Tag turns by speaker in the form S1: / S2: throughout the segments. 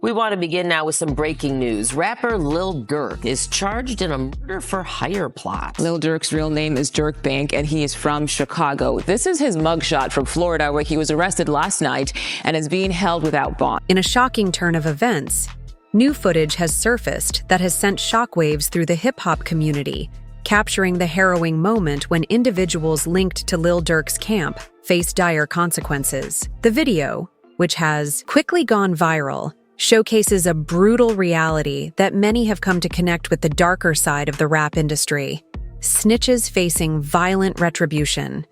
S1: We want to begin now with some breaking news. Rapper Lil Durk is charged in a murder-for-hire plot.
S2: Lil Durk's real name is Durk Bank, and he is from Chicago. This is his mugshot from Florida, where he was arrested last night and is being held without bond.
S3: In a shocking turn of events, new footage has surfaced that has sent shockwaves through the hip-hop community, capturing the harrowing moment when individuals linked to Lil Durk's camp face dire consequences. The video, which has quickly gone viral, showcases a brutal reality that many have come to connect with the darker side of the rap industry: snitches facing violent retribution.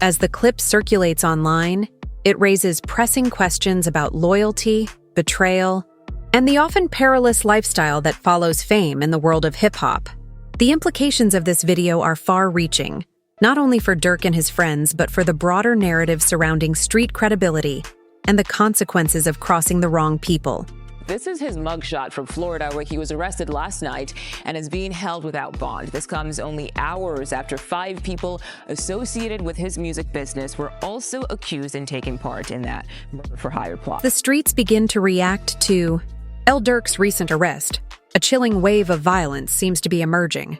S3: As the clip circulates online, it raises pressing questions about loyalty, betrayal, and the often perilous lifestyle that follows fame in the world of hip-hop. The implications of this video are far-reaching, not only for Durk and his friends, but for the broader narrative surrounding street credibility and the consequences of crossing the wrong people.
S2: This is his mugshot from Florida, where he was arrested last night and is being held without bond. This comes only hours after 5 people associated with his music business were also accused in taking part in that murder-for-hire plot.
S3: The streets begin to react to Lil Durk's recent arrest. A chilling wave of violence seems to be emerging.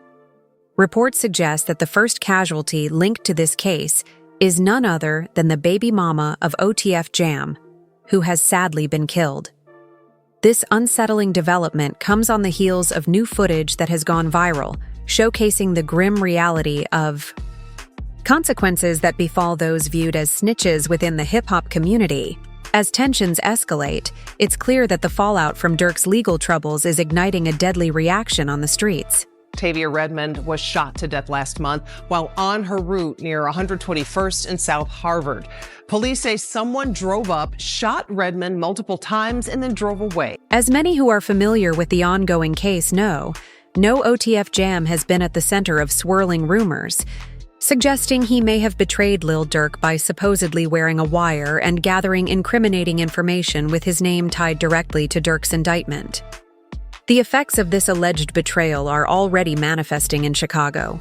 S3: Reports suggest that the first casualty linked to this case is none other than the baby mama of OTF Jam, who has sadly been killed. This unsettling development comes on the heels of new footage that has gone viral, showcasing the grim reality of consequences that befall those viewed as snitches within the hip-hop community. As tensions escalate, it's clear that the fallout from Durk's legal troubles is igniting a deadly reaction on the streets.
S4: Tavia Redmond was shot to death last month while on her route near 121st and South Harvard. Police say someone drove up, shot Redmond multiple times, and then drove away.
S3: As many who are familiar with the ongoing case know, no OTF Jam has been at the center of swirling rumors, suggesting he may have betrayed Lil Durk by supposedly wearing a wire and gathering incriminating information with his name tied directly to Durk's indictment. The effects of this alleged betrayal are already manifesting in Chicago.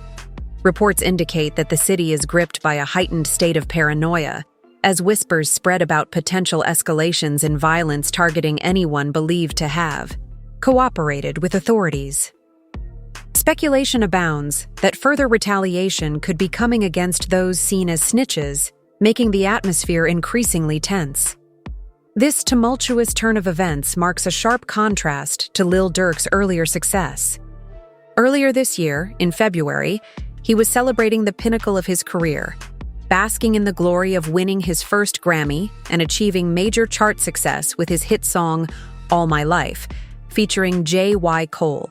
S3: Reports indicate that the city is gripped by a heightened state of paranoia, as whispers spread about potential escalations in violence targeting anyone believed to have cooperated with authorities. Speculation abounds that further retaliation could be coming against those seen as snitches, making the atmosphere increasingly tense. This tumultuous turn of events marks a sharp contrast to Lil Durk's earlier success. Earlier this year, in February, he was celebrating the pinnacle of his career, basking in the glory of winning his first Grammy and achieving major chart success with his hit song, All My Life, featuring J.Y. Cole.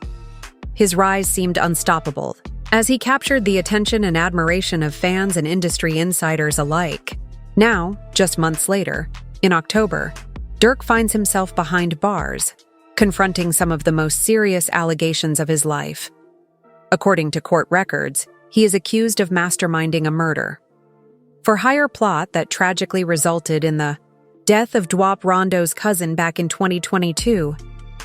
S3: His rise seemed unstoppable, as he captured the attention and admiration of fans and industry insiders alike. Now, just months later, in October, Durk finds himself behind bars, confronting some of the most serious allegations of his life. According to court records, he is accused of masterminding a murder-for-hire plot that tragically resulted in the death of Dwap Rondo's cousin back in 2022.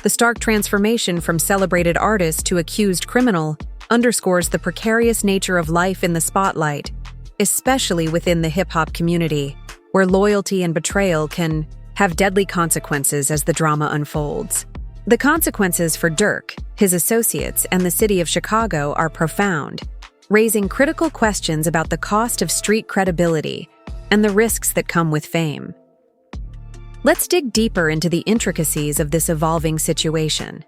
S3: The stark transformation from celebrated artist to accused criminal underscores the precarious nature of life in the spotlight, especially within the hip-hop community, where loyalty and betrayal can have deadly consequences as the drama unfolds. The consequences for Durk, his associates, and the city of Chicago are profound, raising critical questions about the cost of street credibility and the risks that come with fame. Let's dig deeper into the intricacies of this evolving situation.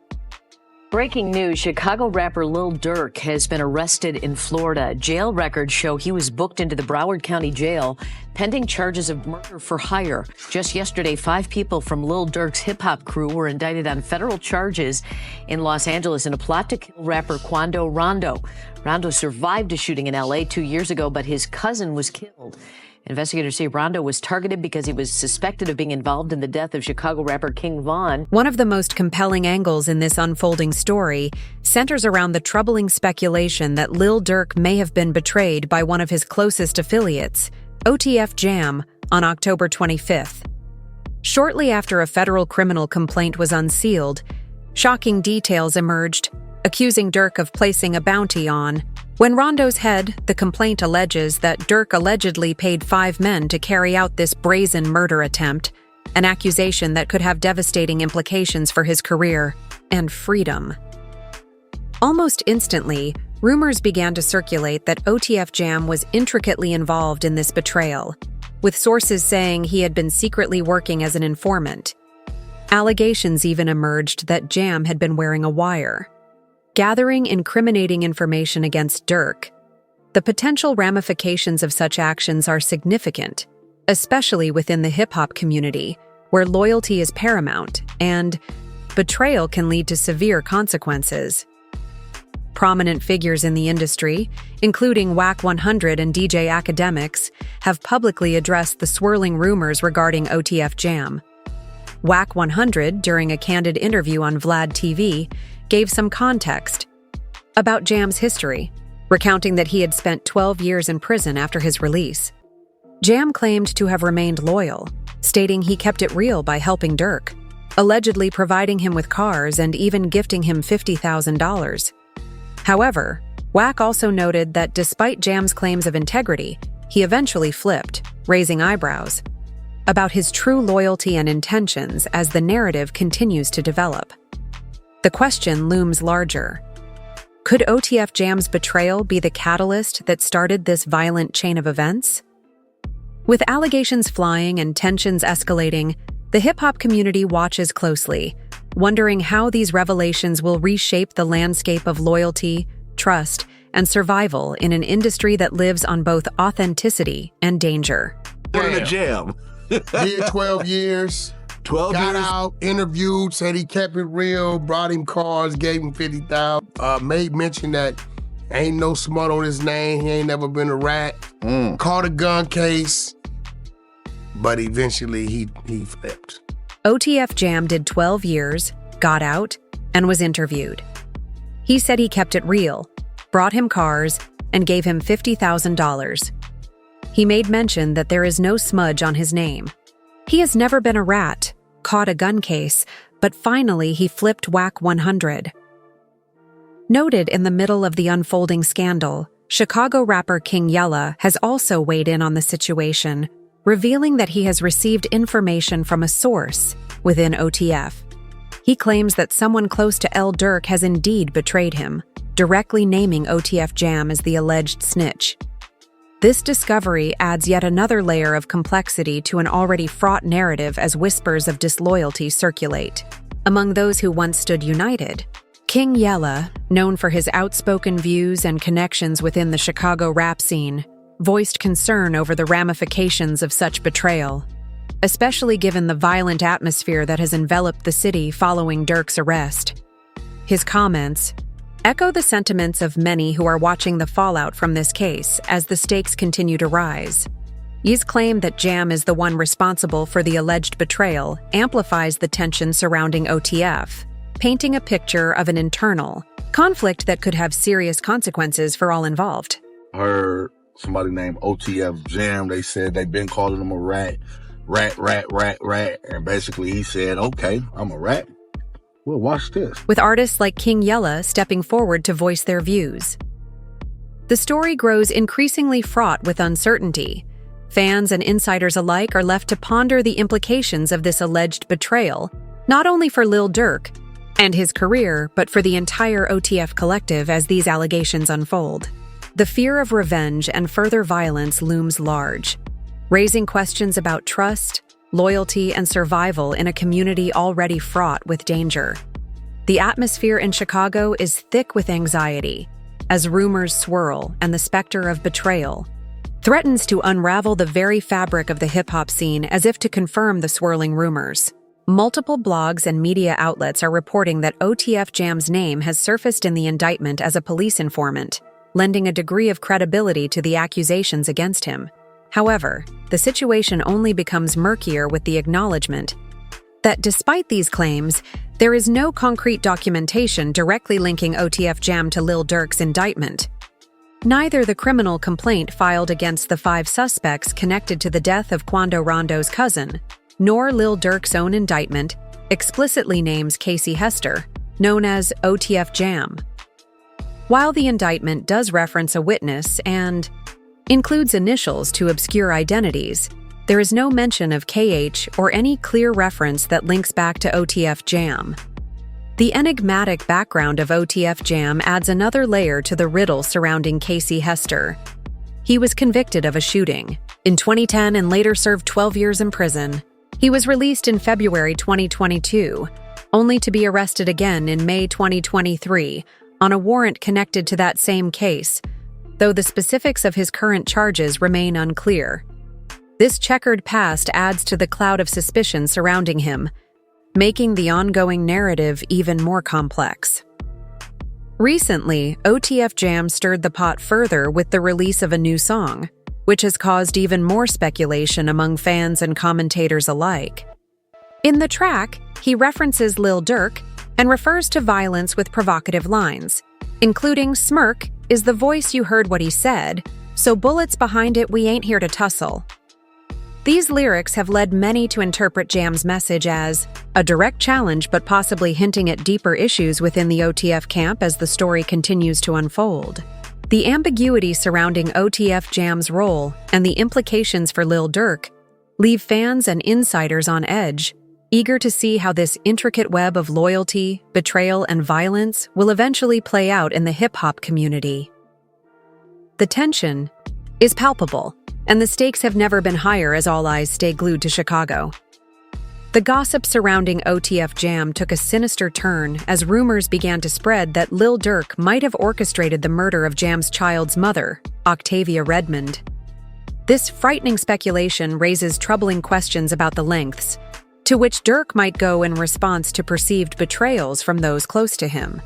S1: Breaking news, Chicago rapper Lil Durk has been arrested in Florida. Jail records show he was booked into the Broward County Jail pending charges of murder for hire. Just yesterday, 5 people from Lil Durk's hip-hop crew were indicted on federal charges in Los Angeles in a plot to kill rapper Quando Rondo. Rondo survived a shooting in L.A. 2 years ago, but his cousin was killed. Investigators say Rondo was targeted because he was suspected of being involved in the death of Chicago rapper King Von.
S3: One of the most compelling angles in this unfolding story centers around the troubling speculation that Lil Durk may have been betrayed by one of his closest affiliates, OTF Jam, on October 25th. Shortly after a federal criminal complaint was unsealed, shocking details emerged, accusing Durk of placing a bounty on. When Rondo's head, the complaint alleges that Durk allegedly paid 5 men to carry out this brazen murder attempt, an accusation that could have devastating implications for his career and freedom. Almost instantly, rumors began to circulate that OTF Jam was intricately involved in this betrayal, with sources saying he had been secretly working as an informant. Allegations even emerged that Jam had been wearing a wire. Gathering incriminating information against Durk, the potential ramifications of such actions are significant, especially within the hip-hop community, where loyalty is paramount and betrayal can lead to severe consequences. Prominent figures in the industry, including Wack 100 and DJ Academics, have publicly addressed the swirling rumors regarding OTF Jam. Wack 100, during a candid interview on Vlad TV, gave some context about Jam's history, recounting that he had spent 12 years in prison after his release. Jam claimed to have remained loyal, stating he kept it real by helping Durk, allegedly providing him with cars and even gifting him $50,000. However, Wack also noted that despite Jam's claims of integrity, he eventually flipped, raising eyebrows about his true loyalty and intentions as the narrative continues to develop. The question looms larger. Could OTF Jam's betrayal be the catalyst that started this violent chain of events? With allegations flying and tensions escalating, the hip-hop community watches closely, wondering how these revelations will reshape the landscape of loyalty, trust, and survival in an industry that lives on both authenticity and danger.
S5: In the jam.
S6: Did 12 years.
S5: 12
S6: got
S5: years.
S6: out, interviewed, said he kept it real, brought him cars, gave him $50,000. Made mention that ain't no smut on his name. He ain't never been a rat. Caught a gun case, but eventually he flipped.
S3: OTF Jam did 12 years, got out, and was interviewed. He said he kept it real, brought him cars, and gave him $50,000. He made mention that there is no smudge on his name. He has never been a rat, caught a gun case, but finally he flipped Wack 100. Noted in the middle of the unfolding scandal, Chicago rapper King Yella has also weighed in on the situation, revealing that he has received information from a source within OTF. He claims that someone close to Lil Durk has indeed betrayed him, directly naming OTF Jam as the alleged snitch. This discovery adds yet another layer of complexity to an already fraught narrative as whispers of disloyalty circulate. Among those who once stood united, King Yella, known for his outspoken views and connections within the Chicago rap scene, voiced concern over the ramifications of such betrayal, especially given the violent atmosphere that has enveloped the city following Durk's arrest. His comments echo the sentiments of many who are watching the fallout from this case as the stakes continue to rise. His claim that Jam is the one responsible for the alleged betrayal amplifies the tension surrounding OTF, painting a picture of an internal conflict that could have serious consequences for all involved.
S5: Heard somebody named OTF Jam. They said they've been calling him a rat. And basically he said, okay, I'm a rat. Well, watch this.
S3: With artists like King Yella stepping forward to voice their views. The story grows increasingly fraught with uncertainty. Fans and insiders alike are left to ponder the implications of this alleged betrayal, not only for Lil Durk and his career, but for the entire OTF collective as these allegations unfold. The fear of revenge and further violence looms large, raising questions about trust, loyalty, and survival in a community already fraught with danger. The atmosphere in Chicago is thick with anxiety, as rumors swirl and the specter of betrayal threatens to unravel the very fabric of the hip-hop scene as if to confirm the swirling rumors. Multiple blogs and media outlets are reporting that OTF Jam's name has surfaced in the indictment as a police informant, lending a degree of credibility to the accusations against him. However, the situation only becomes murkier with the acknowledgement that despite these claims, there is no concrete documentation directly linking OTF Jam to Lil Durk's indictment. Neither the criminal complaint filed against the 5 suspects connected to the death of Quando Rondo's cousin, nor Lil Durk's own indictment explicitly names Casey Hester, known as OTF Jam. While the indictment does reference a witness and includes initials to obscure identities, there is no mention of KH or any clear reference that links back to OTF Jam. The enigmatic background of OTF Jam adds another layer to the riddle surrounding Casey Hester. He was convicted of a shooting in 2010 and later served 12 years in prison. He was released in February 2022, only to be arrested again in May 2023 on a warrant connected to that same case, though the specifics of his current charges remain unclear. This checkered past adds to the cloud of suspicion surrounding him, making the ongoing narrative even more complex. Recently, OTF Jam stirred the pot further with the release of a new song, which has caused even more speculation among fans and commentators alike. In the track, he references Lil Durk and refers to violence with provocative lines, including "Smirk is the voice you heard what he said, so bullets behind it, we ain't here to tussle." These lyrics have led many to interpret Jam's message as a direct challenge, but possibly hinting at deeper issues within the OTF camp as the story continues to unfold. The ambiguity surrounding OTF Jam's role and the implications for Lil Durk leave fans and insiders on edge, eager to see how this intricate web of loyalty, betrayal, and violence will eventually play out in the hip-hop community. The tension is palpable, and the stakes have never been higher as all eyes stay glued to Chicago. The gossip surrounding OTF Jam took a sinister turn as rumors began to spread that Lil Durk might have orchestrated the murder of Jam's child's mother, Octavia Redmond. This frightening speculation raises troubling questions about the lengths to which Durk might go in response to perceived betrayals from those close to him.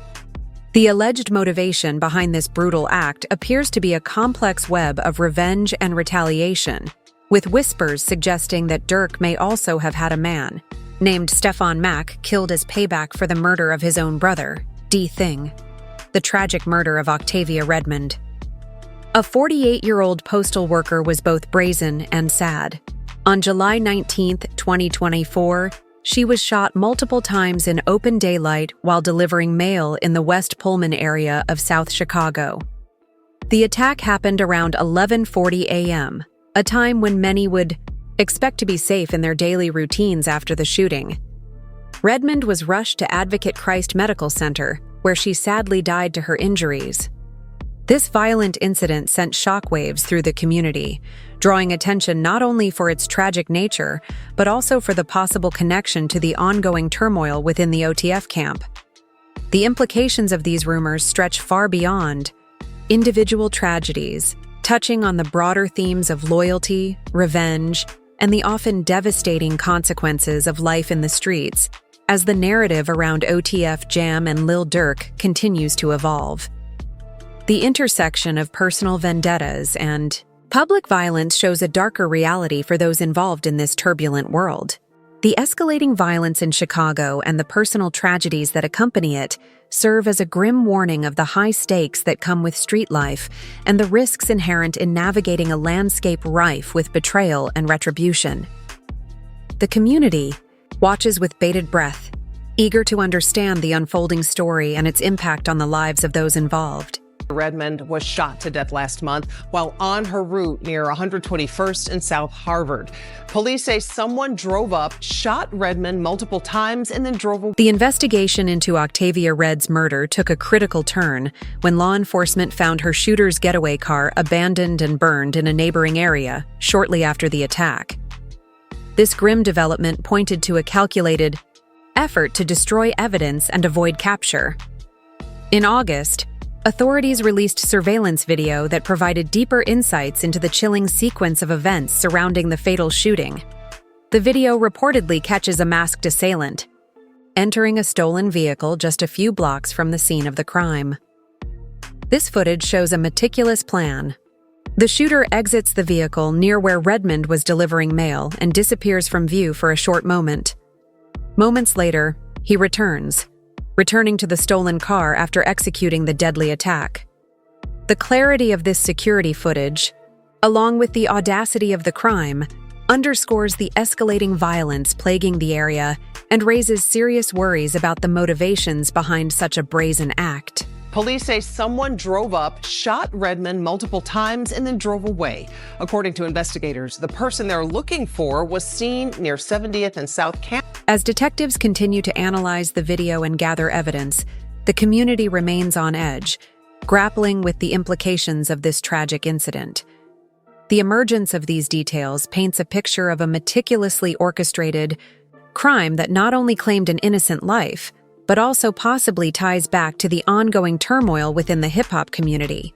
S3: The alleged motivation behind this brutal act appears to be a complex web of revenge and retaliation, with whispers suggesting that Durk may also have had a man, named Stefan Mack, killed as payback for the murder of his own brother, D. Thing, the tragic murder of Octavia Redmond. A 48-year-old postal worker was both brazen and sad. On July 19, 2024, she was shot multiple times in open daylight while delivering mail in the West Pullman area of South Chicago. The attack happened around 11:40 a.m., a time when many would expect to be safe in their daily routines after the shooting. Redmond was rushed to Advocate Christ Medical Center, where she sadly died to her injuries. This violent incident sent shockwaves through the community, drawing attention not only for its tragic nature, but also for the possible connection to the ongoing turmoil within the OTF camp. The implications of these rumors stretch far beyond individual tragedies, touching on the broader themes of loyalty, revenge, and the often devastating consequences of life in the streets, as the narrative around OTF Jam and Lil Durk continues to evolve. The intersection of personal vendettas and public violence shows a darker reality for those involved in this turbulent world. The escalating violence in Chicago and the personal tragedies that accompany it serve as a grim warning of the high stakes that come with street life and the risks inherent in navigating a landscape rife with betrayal and retribution. The community watches with bated breath, eager to understand the unfolding story and its impact on the lives of those involved.
S4: Redmond was shot to death last month while on her route near 121st and South Harvard. Police say someone drove up, shot Redmond multiple times, and then drove away.
S3: The investigation into Octavia Red's murder took a critical turn when law enforcement found her shooter's getaway car abandoned and burned in a neighboring area shortly after the attack. This grim development pointed to a calculated effort to destroy evidence and avoid capture. In August, authorities released surveillance video that provided deeper insights into the chilling sequence of events surrounding the fatal shooting. The video reportedly catches a masked assailant entering a stolen vehicle just a few blocks from the scene of the crime. This footage shows a meticulous plan. The shooter exits the vehicle near where Redmond was delivering mail and disappears from view for a short moment. Moments later, he returning to the stolen car after executing the deadly attack. The clarity of this security footage, along with the audacity of the crime, underscores the escalating violence plaguing the area and raises serious worries about the motivations behind such a brazen act.
S4: Police say someone drove up, shot Redmond multiple times, and then drove away. According to investigators, the person they're looking for was seen near 70th and South Camp.
S3: As detectives continue to analyze the video and gather evidence, the community remains on edge, grappling with the implications of this tragic incident. The emergence of these details paints a picture of a meticulously orchestrated crime that not only claimed an innocent life, but also possibly ties back to the ongoing turmoil within the hip-hop community.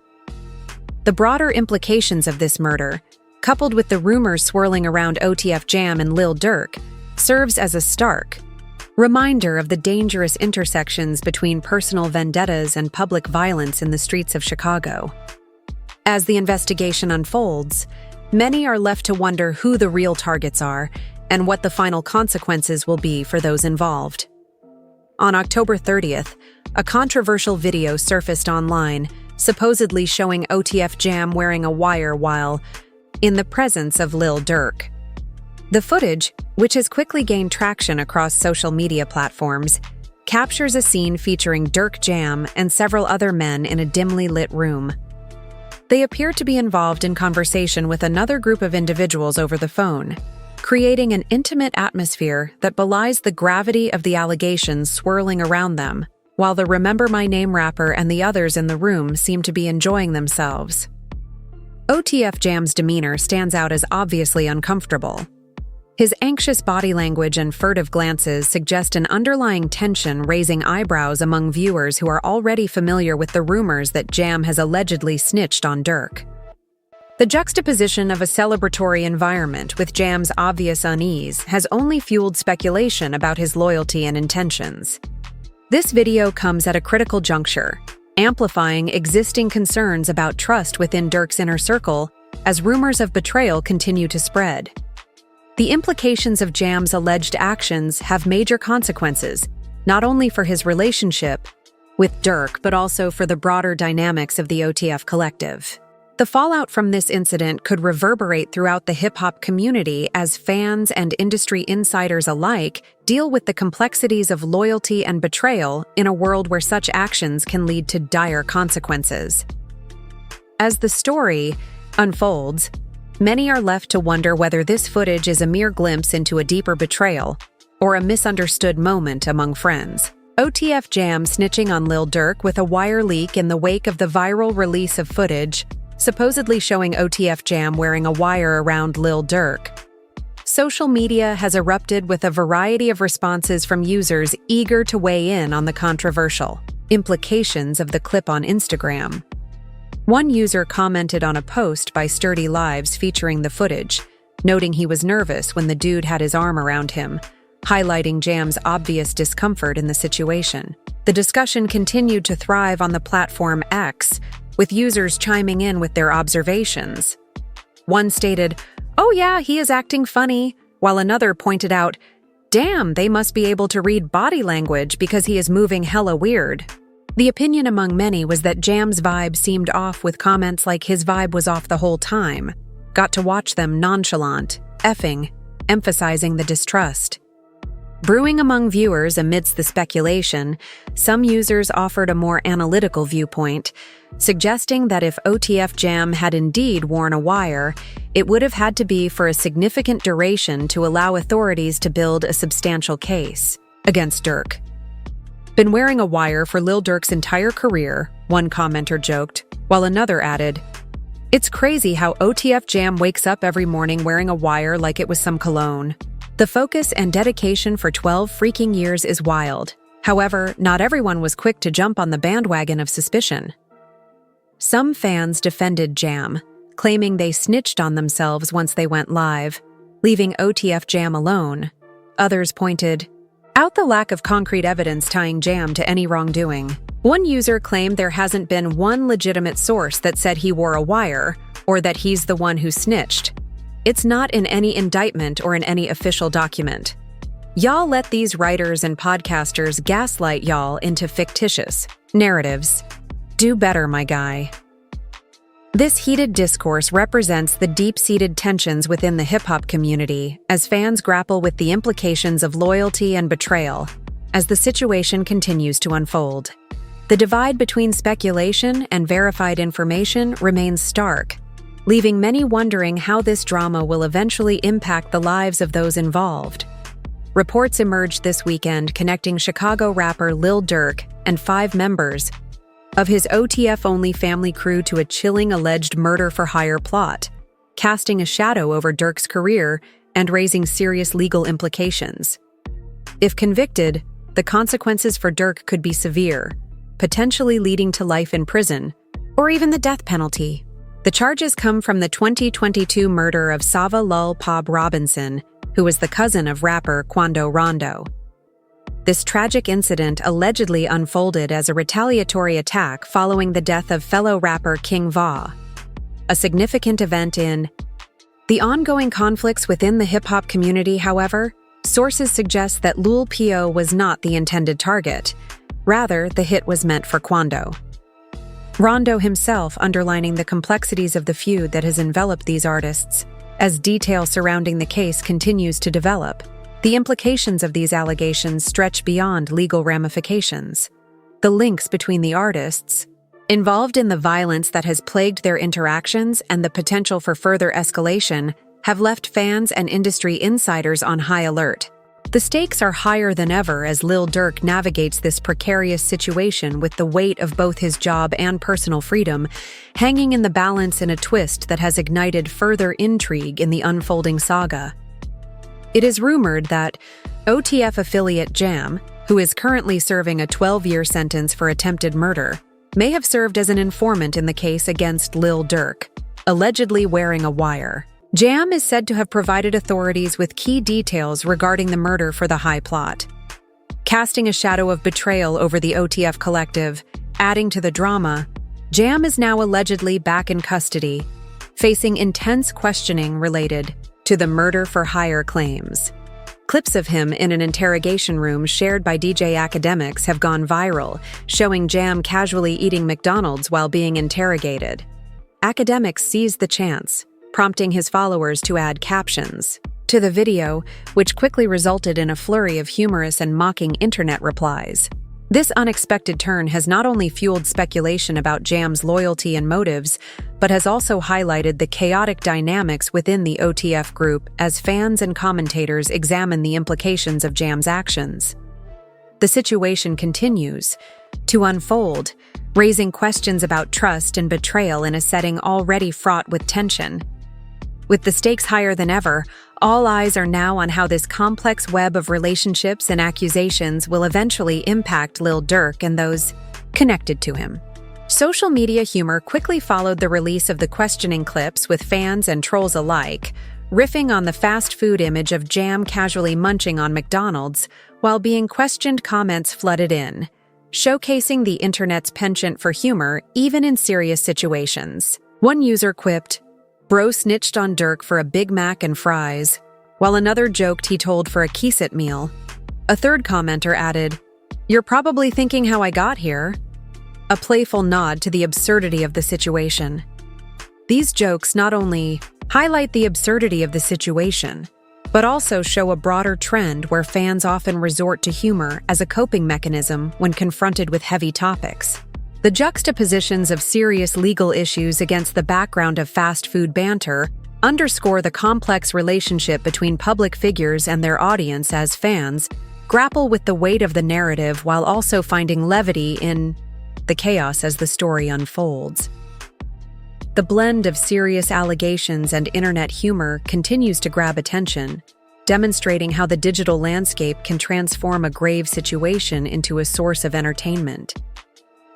S3: The broader implications of this murder, coupled with the rumors swirling around OTF Jam and Lil Durk, serves as a stark reminder of the dangerous intersections between personal vendettas and public violence in the streets of Chicago. As the investigation unfolds, many are left to wonder who the real targets are and what the final consequences will be for those involved. On October 30th, a controversial video surfaced online, supposedly showing OTF Jam wearing a wire while in the presence of Lil Durk. The footage, which has quickly gained traction across social media platforms, captures a scene featuring Durk Jam and several other men in a dimly lit room. They appear to be involved in conversation with another group of individuals over the phone, creating an intimate atmosphere that belies the gravity of the allegations swirling around them, while the Remember My Name rapper and the others in the room seem to be enjoying themselves. OTF Jam's demeanor stands out as obviously uncomfortable. His anxious body language and furtive glances suggest an underlying tension, raising eyebrows among viewers who are already familiar with the rumors that Jam has allegedly snitched on Durk. The juxtaposition of a celebratory environment with Jam's obvious unease has only fueled speculation about his loyalty and intentions. This video comes at a critical juncture, amplifying existing concerns about trust within Durk's inner circle as rumors of betrayal continue to spread. The implications of Jam's alleged actions have major consequences, not only for his relationship with Durk, but also for the broader dynamics of the OTF collective. The fallout from this incident could reverberate throughout the hip-hop community as fans and industry insiders alike deal with the complexities of loyalty and betrayal in a world where such actions can lead to dire consequences. As the story unfolds, many are left to wonder whether this footage is a mere glimpse into a deeper betrayal or a misunderstood moment among friends. OTF Jam snitching on Lil Durk with a wire leak in the wake of the viral release of footage supposedly showing OTF Jam wearing a wire around Lil Durk. Social media has erupted with a variety of responses from users eager to weigh in on the controversial implications of the clip on Instagram. One user commented on a post by Sturdy Lives featuring the footage, noting he was nervous when the dude had his arm around him, highlighting Jam's obvious discomfort in the situation. The discussion continued to thrive on the platform X, with users chiming in with their observations. One stated, "Oh yeah, he is acting funny," while another pointed out, "Damn, they must be able to read body language because he is moving hella weird." The opinion among many was that Jam's vibe seemed off, with comments like his vibe was off the whole time. Got to watch them nonchalant, effing, emphasizing the distrust. Brewing among viewers amidst the speculation, some users offered a more analytical viewpoint, suggesting that if OTF Jam had indeed worn a wire, it would have had to be for a significant duration to allow authorities to build a substantial case against Durk. "Been wearing a wire for Lil Durk's entire career," one commenter joked, while another added, "It's crazy how OTF Jam wakes up every morning wearing a wire like it was some cologne." The focus and dedication for 12 freaking years is wild. However, not everyone was quick to jump on the bandwagon of suspicion. Some fans defended Jam, claiming they snitched on themselves once they went live, leaving OTF Jam alone. Others pointed out the lack of concrete evidence tying Jam to any wrongdoing. One user claimed there hasn't been one legitimate source that said he wore a wire or that he's the one who snitched. It's not in any indictment or in any official document. Y'all let these writers and podcasters gaslight y'all into fictitious narratives. Do better, my guy. This heated discourse represents the deep-seated tensions within the hip-hop community as fans grapple with the implications of loyalty and betrayal as the situation continues to unfold. The divide between speculation and verified information remains stark, leaving many wondering how this drama will eventually impact the lives of those involved. Reports emerged this weekend connecting Chicago rapper Lil Durk and 5 members of his OTF-only family crew to a chilling alleged murder-for-hire plot, casting a shadow over Durk's career and raising serious legal implications. If convicted, the consequences for Durk could be severe, potentially leading to life in prison, or even the death penalty. The charges come from the 2022 murder of Sava Lul Pob Robinson, who was the cousin of rapper Quando Rondo. This tragic incident allegedly unfolded as a retaliatory attack following the death of fellow rapper King Va, a significant event in the ongoing conflicts within the hip-hop community. However, sources suggest that Lul P.O. was not the intended target. Rather, the hit was meant for Quando. Rondo himself underlining the complexities of the feud that has enveloped these artists. As detail surrounding the case continues to develop, the implications of these allegations stretch beyond legal ramifications. The links between the artists, involved in the violence that has plagued their interactions and the potential for further escalation, have left fans and industry insiders on high alert. The stakes are higher than ever as Lil Durk navigates this precarious situation with the weight of both his job and personal freedom hanging in the balance in a twist that has ignited further intrigue in the unfolding saga. It is rumored that OTF affiliate Jam, who is currently serving a 12-year sentence for attempted murder, may have served as an informant in the case against Lil Durk, allegedly wearing a wire. Jam is said to have provided authorities with key details regarding the murder for the high plot, casting a shadow of betrayal over the OTF collective. Adding to the drama, Jam is now allegedly back in custody, facing intense questioning related to the murder-for-hire claims. Clips of him in an interrogation room shared by DJ Academics have gone viral, showing Jam casually eating McDonald's while being interrogated. Academics seized the chance, prompting his followers to add captions to the video, which quickly resulted in a flurry of humorous and mocking internet replies. This unexpected turn has not only fueled speculation about Jam's loyalty and motives, but has also highlighted the chaotic dynamics within the OTF group as fans and commentators examine the implications of Jam's actions. The situation continues to unfold, raising questions about trust and betrayal in a setting already fraught with tension. With the stakes higher than ever, all eyes are now on how this complex web of relationships and accusations will eventually impact Lil Durk and those connected to him. Social media humor quickly followed the release of the questioning clips, with fans and trolls alike riffing on the fast food image of Jam casually munching on McDonald's while being questioned. Comments flooded in, showcasing the internet's penchant for humor even in serious situations. One user quipped, "Bro snitched on Durk for a Big Mac and fries," while another joked he told for a Keesit meal. A third commenter added, "You're probably thinking how I got here," a playful nod to the absurdity of the situation. These jokes not only highlight the absurdity of the situation, but also show a broader trend where fans often resort to humor as a coping mechanism when confronted with heavy topics. The juxtapositions of serious legal issues against the background of fast food banter underscore the complex relationship between public figures and their audience as fans grapple with the weight of the narrative while also finding levity in the chaos as the story unfolds. The blend of serious allegations and internet humor continues to grab attention, demonstrating how the digital landscape can transform a grave situation into a source of entertainment.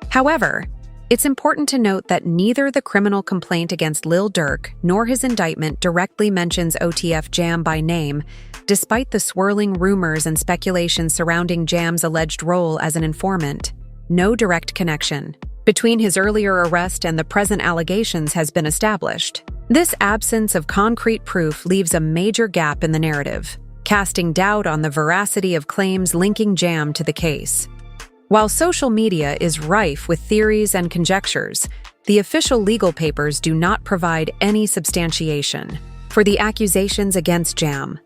S3: However, it's important to note that neither the criminal complaint against Lil Durk nor his indictment directly mentions OTF Jam by name, despite the swirling rumors and speculation surrounding Jam's alleged role as an informant. No direct connection between his earlier arrest and the present allegations has been established. This absence of concrete proof leaves a major gap in the narrative, casting doubt on the veracity of claims linking Jam to the case. While social media is rife with theories and conjectures, the official legal papers do not provide any substantiation for the accusations against Jam.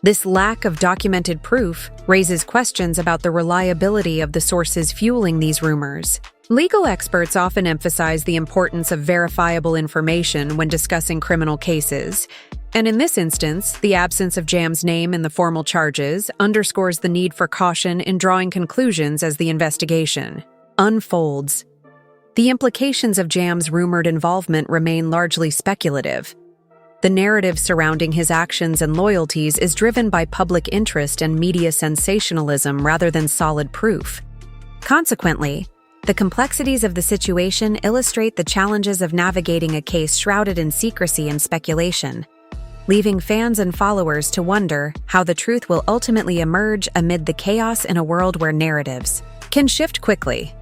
S3: This lack of documented proof raises questions about the reliability of the sources fueling these rumors. Legal experts often emphasize the importance of verifiable information when discussing criminal cases. And in this instance, the absence of Jam's name in the formal charges underscores the need for caution in drawing conclusions as the investigation unfolds. The implications of Jam's rumored involvement remain largely speculative. The narrative surrounding his actions and loyalties is driven by public interest and media sensationalism rather than solid proof. Consequently, the complexities of the situation illustrate the challenges of navigating a case shrouded in secrecy and speculation, leaving fans and followers to wonder how the truth will ultimately emerge amid the chaos in a world where narratives can shift quickly.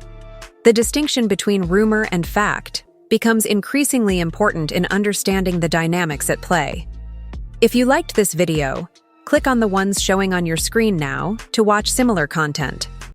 S3: The distinction between rumor and fact becomes increasingly important in understanding the dynamics at play. If you liked this video, click on the ones showing on your screen now to watch similar content.